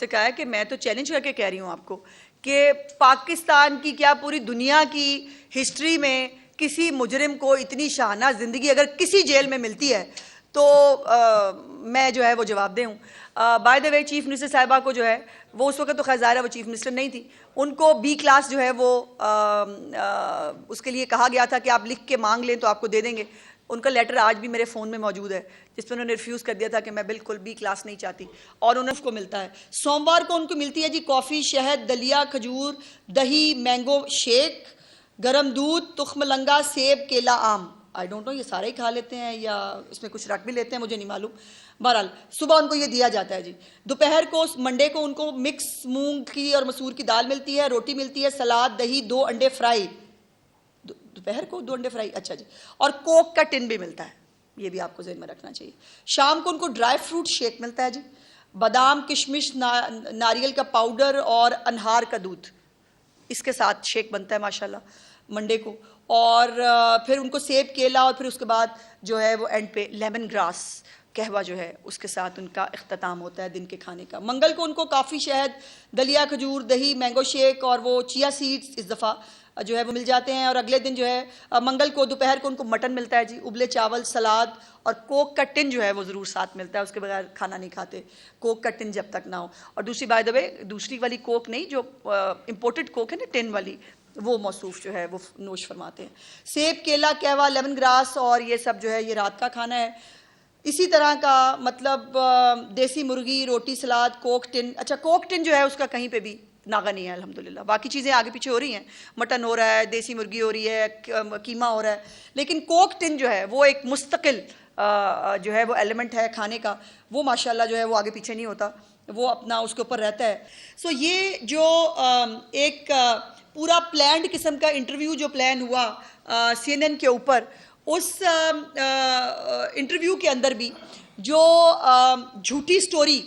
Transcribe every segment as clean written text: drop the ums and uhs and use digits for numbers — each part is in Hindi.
आपसे कहा है कि मैं तो चैलेंज करके कह रही हूँ आपको कि पाकिस्तान की क्या पूरी दुनिया की हिस्ट्री में किसी मुजरिम को इतनी शाहाना ज़िंदगी अगर किसी जेल में मिलती है तो मैं जो है वो जवाब दे हूँ। By the way chief minister साहिबा को जो है वो उस वक्त तो खैर ज़ाहिर है वो चीफ मिनिस्टर नहीं थी, उनको बी क्लास जो है वो उसके लिए कहा गया था कि आप लिख के मांग लें तो आपको दे देंगे। उनका लेटर आज भी मेरे फ़ोन में मौजूद है जिसमें उन्होंने रिफ्यूज़ कर दिया था कि मैं बिल्कुल बी क्लास नहीं चाहती, और उन्हें उसको मिलता है। सोमवार को उनको मिलती है जी कॉफ़ी, शहद, दलिया, खजूर, दही, मैंगो शेक, गरम दूध, तुख्मलंगा, सेब, केला, आम। आई डोंट नो ये सारे ही खा लेते हैं या इसमें कुछ रख भी लेते हैं, मुझे नहीं मालूम। बहरहाल सुबह उनको ये दिया जाता है जी। दोपहर को मंडे को उनको मिक्स मूंग की और मसूर की दाल मिलती है, रोटी मिलती है, सलाद, दही, 2 अंडे फ्राई। दोपहर को 2 अंडे फ्राई, अच्छा जी। और कोक का टिन भी मिलता है, ये भी आपको ज़हन में रखना चाहिए। शाम को उनको ड्राई फ्रूट शेक मिलता है जी, बादाम, किशमिश, नारियल का पाउडर और अनहार का दूध, इसके साथ शेक बनता है माशाल्लाह मंडे को। और फिर उनको सेब, केला, और फिर उसके बाद जो है वो एंड पे लेमन ग्रास कहवा जो है उसके साथ उनका इख्तिताम होता है दिन के खाने का। मंगल को उनको काफ़ी, शहद, दलिया, खजूर, दही, मैंगो शेक और वो चिया सीड्स इस दफ़ा जो है वो मिल जाते हैं। और अगले दिन जो है मंगल को दोपहर को उनको मटन मिलता है जी, उबले चावल, सलाद और कोक का टिन जो है वो ज़रूर साथ मिलता है, उसके बगैर खाना नहीं खाते, कोक का टिन जब तक ना हो। और दूसरी बाय द वे दूसरी वाली कोक नहीं, जो इम्पोर्टेड कोक है ना टिन वाली, वो मौसूफ जो है वो नोश फरमाते हैं। सेब, केला, कहवा, लेमन ग्रास और ये सब जो है ये रात का खाना है। इसी तरह का मतलब देसी मुर्गी, रोटी, सलाद, कोक टिन। अच्छा कोक टिन जो है उसका कहीं पे भी नागा नहीं है अल्हम्दुलिल्लाह, बाकी चीज़ें आगे पीछे हो रही हैं, मटन हो रहा है, देसी मुर्गी हो रही है, कीमा हो रहा है, लेकिन कोक टिन जो है वो एक मुस्तकिल जो है वो एलिमेंट है खाने का, वो माशाल्लाह जो है वो आगे पीछे नहीं होता, वो अपना उसके ऊपर रहता है। सो ये जो एक पूरा प्लान्ड किस्म का इंटरव्यू जो प्लान हुआ CNN के ऊपर, उस इंटरव्यू के अंदर भी जो झूठी स्टोरी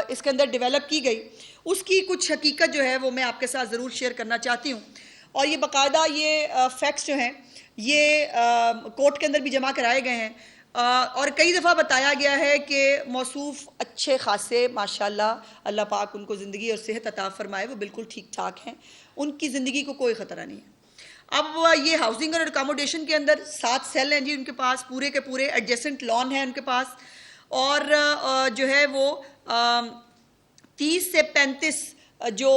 इसके अंदर डेवलप की गई, उसकी कुछ हकीकत जो है वो मैं आपके साथ ज़रूर शेयर करना चाहती हूँ। और ये बाकायदा ये फैक्ट्स जो हैं ये कोर्ट के अंदर भी जमा कराए गए हैं, और कई दफ़ा बताया गया है कि मौसूफ अच्छे खासे माशाल्लाह अल्लाह पाक उनको ज़िंदगी और सेहत अता फरमाए, वो बिल्कुल ठीक ठाक हैं, उनकी ज़िंदगी को कोई ख़तरा नहीं है। अब ये हाउसिंग और अकोमोडेशन के अंदर 7 सेल हैं जी उनके पास, पूरे के पूरे एडजेसेंट लॉन है उनके पास, और जो है वो 30 से 35 जो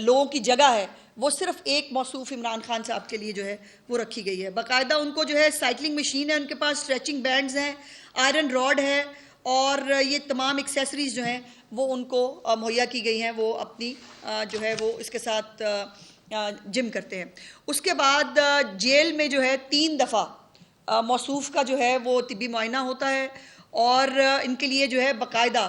लोगों की जगह है वो सिर्फ एक मौसूफ इमरान खान साहब के लिए जो है वो रखी गई है। बाकायदा उनको जो है साइकिलिंग मशीन है उनके पास, स्ट्रेचिंग बैंड्स हैं, आयरन रॉड है, और ये तमाम एक्सेसरीज जो हैं वो उनको मुहैया की गई हैं, वो अपनी जो है वो इसके साथ जिम करते हैं। उसके बाद जेल में जो है 3 दफ़ा मौसूफ का जो है वो तिब्बी मुआयना होता है, और इनके लिए जो है बाकायदा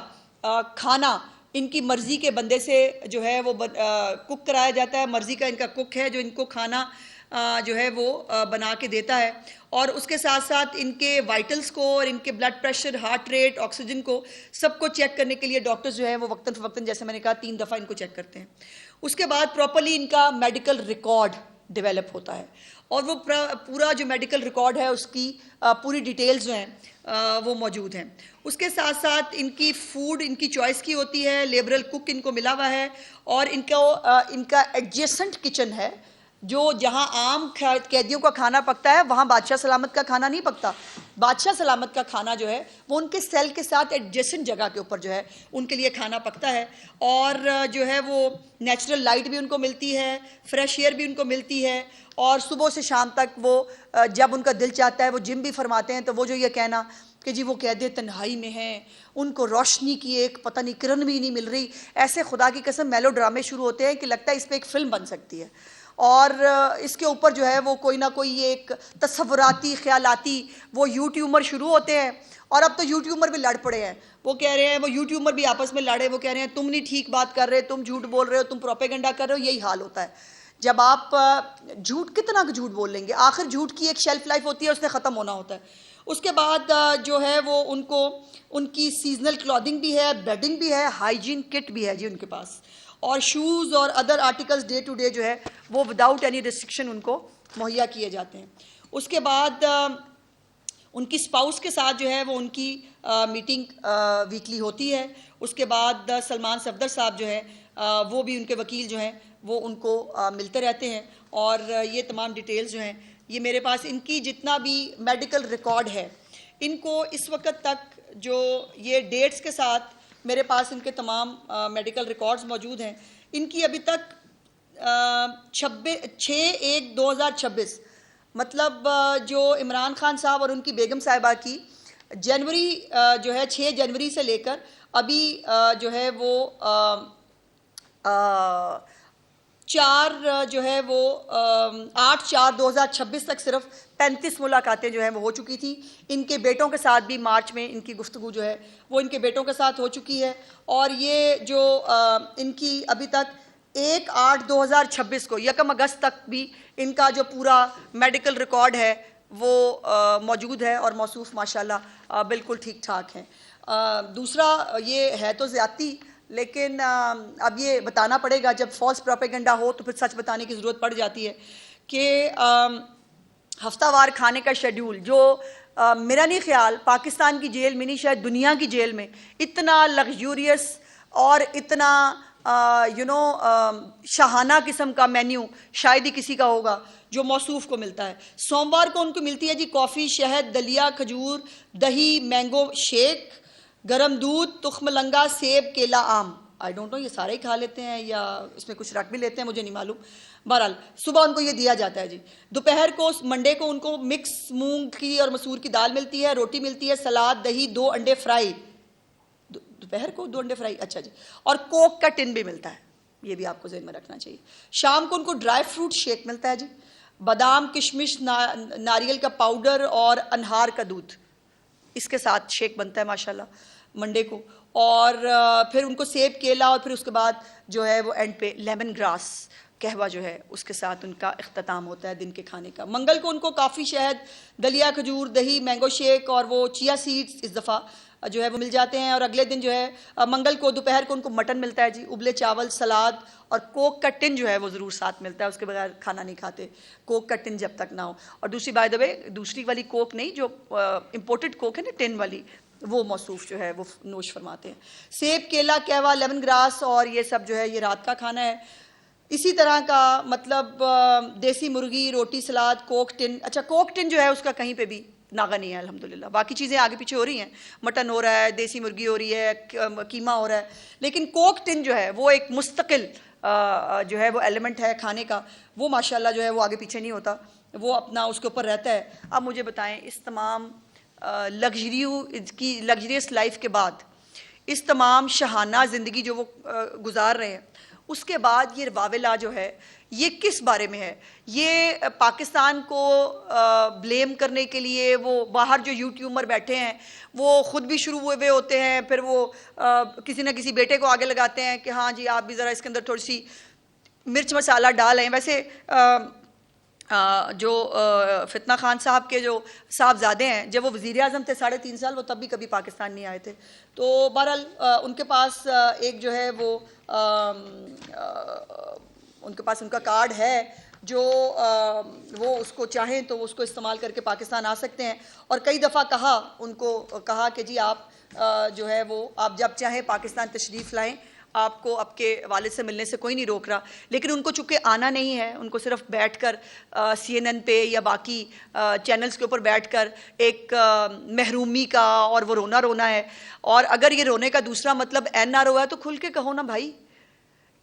खाना इनकी मर्ज़ी के बंदे से जो है वो कुक कराया जाता है, मर्ज़ी का इनका कुक है जो इनको खाना जो है वो बना के देता है। और उसके साथ साथ इनके वाइटल्स को और इनके blood pressure, heart rate, oxygen को सबको चेक करने के लिए डॉक्टर्स जो है वो वक्तन फ़वक्तन, जैसे मैंने कहा, 3 दफ़ा इनको चेक करते हैं। उसके बाद प्रॉपर्ली इनका मेडिकल रिकॉर्ड डेवलप होता है, और वो पूरा जो मेडिकल रिकॉर्ड है उसकी पूरी डिटेल्स जो हैं वो मौजूद हैं। उसके साथ साथ इनकी फूड इनकी चॉइस की होती है, लिबरल कुक इनको मिला हुआ है, और इनका एडजेसेंट किचन है, जो जहाँ आम कैदियों का खाना पकता है वहाँ बादशाह सलामत का खाना नहीं पकता। बादशाह सलामत का खाना जो है वो उनके सेल के साथ एडजेसेंट जगह के ऊपर जो है उनके लिए खाना पकता है, और जो है वो नेचुरल लाइट भी उनको मिलती है, फ्रेश एयर भी उनको मिलती है, और सुबह से शाम तक वो जब उनका दिल चाहता है वो जिम भी फरमाते हैं। तो वो जो ये कहना कि जी वो कैदे तन्हाई में हैं, उनको रोशनी की एक पता नहीं किरण भी नहीं मिल रही, ऐसे खुदा की कसम मेलो ड्रामे शुरू होते हैं कि लगता है इस पर एक फ़िल्म बन सकती है, और इसके ऊपर जो है वो कोई ना कोई एक तसव्वुराती ख्यालाती वो यूट्यूबर शुरू होते हैं। और अब तो यूट्यूबर भी लड़ पड़े हैं, वो कह रहे हैं, वो यूट्यूबर भी आपस में लड़े, वो कह रहे हैं तुम नहीं ठीक बात कर रहे, तुम झूठ बोल रहे हो, तुम प्रोपेगेंडा कर रहे हो। यही हाल होता है जब आप झूठ, कितना झूठ बोल लेंगे, आखिर झूठ की एक शेल्फ लाइफ होती है, उसने ख़त्म होना होता है। उसके बाद जो है वो उनको उनकी सीजनल क्लॉथिंग भी है, बेडिंग भी है, हाइजीन किट भी है जी उनके पास, और शूज़ और other articles day to day जो है वो विदाउट एनी रिस्ट्रिक्शन उनको मुहैया किए जाते हैं। उसके बाद उनकी स्पाउस के साथ जो है वो उनकी मीटिंग वीकली होती है। उसके बाद सलमान सफदर साहब जो है वो भी उनके वकील जो हैं वो उनको मिलते रहते हैं। और ये तमाम डिटेल्स जो हैं ये मेरे पास इनकी जितना भी मेडिकल रिकॉर्ड है, इनको इस वक्त तक जो ये डेट्स के साथ मेरे पास इनके तमाम मेडिकल रिकॉर्ड्स मौजूद हैं। इनकी अभी तक 6/1/2026 मतलब जो इमरान खान साहब और उनकी बेगम साहिबा की जनवरी जो है 6 जनवरी से लेकर अभी जो है वो 4 जो है वो 8/4/2026 तक सिर्फ 35 मुलाकातें जो हैं वो हो चुकी थी। इनके बेटों के साथ भी मार्च में इनकी गुफ्तगू जो है वो इनके बेटों के साथ हो चुकी है। और ये जो इनकी अभी तक 1/8/2026 को 1 अगस्त तक भी इनका जो पूरा मेडिकल रिकॉर्ड है वो मौजूद है और मौसूफ माशाल्लाह बिल्कुल ठीक ठाक हैं। दूसरा ये है तो ज़्यादती, लेकिन अब ये बताना पड़ेगा, जब फॉल्स प्रोपेगेंडा हो तो फिर सच बताने की ज़रूरत पड़ जाती है कि हफ्तावार खाने का शेड्यूल जो मेरा नहीं ख्याल पाकिस्तान की जेल में नहीं शायद दुनिया की जेल में इतना लग्जूरियस और इतना शाहाना किस्म का मेन्यू शायद ही किसी का होगा जो मौसूफ को मिलता है। सोमवार को उनको मिलती है जी कॉफ़ी, शहद, दलिया, खजूर, दही, मैंगो शेक, गरम दूध, तुख्मलंगा, सेब, केला, आम। आई डोंट नो ये सारे ही खा लेते हैं या इसमें कुछ रख भी लेते हैं, मुझे नहीं मालूम। बहरहाल सुबह उनको ये दिया जाता है जी। दोपहर को मंडे को उनको मिक्स मूंग की और मसूर की दाल मिलती है, रोटी मिलती है, सलाद, दही, 2 अंडे फ्राई। दोपहर को 2 अंडे फ्राई, अच्छा जी। और कोक का टिन भी मिलता है, ये भी आपको ज़हन में रखना चाहिए। शाम को उनको ड्राई फ्रूट शेक मिलता है जी, बादाम, किशमिश, नारियल का पाउडर और अनहार का दूध, इसके साथ शेक बनता है माशाल्लाह मंडे को। और फिर उनको सेब, केला और फिर उसके बाद जो है वो एंड पे लेमन ग्रास कहवा जो है उसके साथ उनका इख्तिताम होता है दिन के खाने का। मंगल को उनको काफ़ी, शहद, दलिया, खजूर, दही, मैंगो शेक और वो चिया सीड्स इस दफ़ा जो है वो मिल जाते हैं। और अगले दिन जो है मंगल को दोपहर को उनको मटन मिलता है जी, उबले चावल, सलाद और कोक का टिन जो है वो ज़रूर साथ मिलता है, उसके बगैर खाना नहीं खाते कोक का टिन जब तक ना हो। और दूसरी बाय द वे दूसरी वाली कोक नहीं, जो इम्पोर्टेड कोक है ना टिन वाली, वो मौसूफ जो है वो नोश फरमाते हैं। सेब, केला, कहवा, लेमन ग्रास और ये सब जो है ये रात का खाना है। इसी तरह का मतलब देसी मुर्गी, रोटी, सलाद, कोक टिन। अच्छा कोक टिन जो है उसका कहीं पे भी नागा नहीं है अल्हम्दुलिल्लाह, बाकी चीज़ें आगे पीछे हो रही हैं, मटन हो रहा है, देसी मुर्गी हो रही है, कीमा हो रहा है, लेकिन कोक टिन जो है वो एक मुस्तकिल जो है वो एलिमेंट है खाने का, वो माशाल्लाह जो है वो आगे पीछे नहीं होता, वो अपना उसके ऊपर रहता है। अब मुझे बताएं इस तमाम लग्जरियस लाइफ के बाद, इस तमाम शहाना ज़िंदगी जो वो गुजार रहे हैं, उसके बाद ये वावेला जो है ये किस बारे में है? ये पाकिस्तान को ब्लेम करने के लिए वो बाहर जो यूट्यूबर बैठे हैं वो ख़ुद भी शुरू हुए होते हैं, फिर वो किसी न किसी बेटे को आगे लगाते हैं कि हाँ जी आप भी ज़रा इसके अंदर थोड़ी सी मिर्च मसाला डालें। वैसे जो फितना खान साहब के जो साहबजादे हैं, जब वो वज़ीर आज़म थे 3.5 साल, वो तब भी कभी पाकिस्तान नहीं आए थे। तो बहरहाल उनके पास एक जो है वो उनके पास उनका कार्ड है जो वो उसको चाहें तो उसको इस्तेमाल करके पाकिस्तान आ सकते हैं। और कई दफ़ा उनको कहा कि जी आप जो है वो आप जब चाहें पाकिस्तान तशरीफ़ लाएँ, आपको आपके वालिद से मिलने से कोई नहीं रोक रहा। लेकिन उनको चूँकि आना नहीं है, उनको सिर्फ बैठकर CNN पे या बाकी चैनल्स के ऊपर बैठकर एक महरूमी का और वो रोना रोना है। और अगर ये रोने का दूसरा मतलब NRO है तो खुल के कहो ना भाई,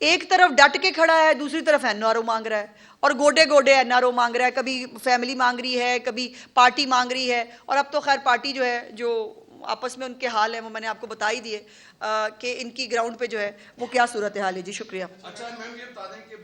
एक तरफ डट के खड़ा है, दूसरी तरफ NRO मांग रहा है और गोडे गोडे NRO मांग रहा है, कभी फैमिली मांग रही है, कभी पार्टी मांग रही है। और अब तो खैर पार्टी जो है जो आपस में उनके हाल है वो मैंने आपको बता ही दिए कि इनकी ग्राउंड पे जो है वो क्या सूरत हाल है जी। शुक्रिया। अच्छा मैम ये बता दें कि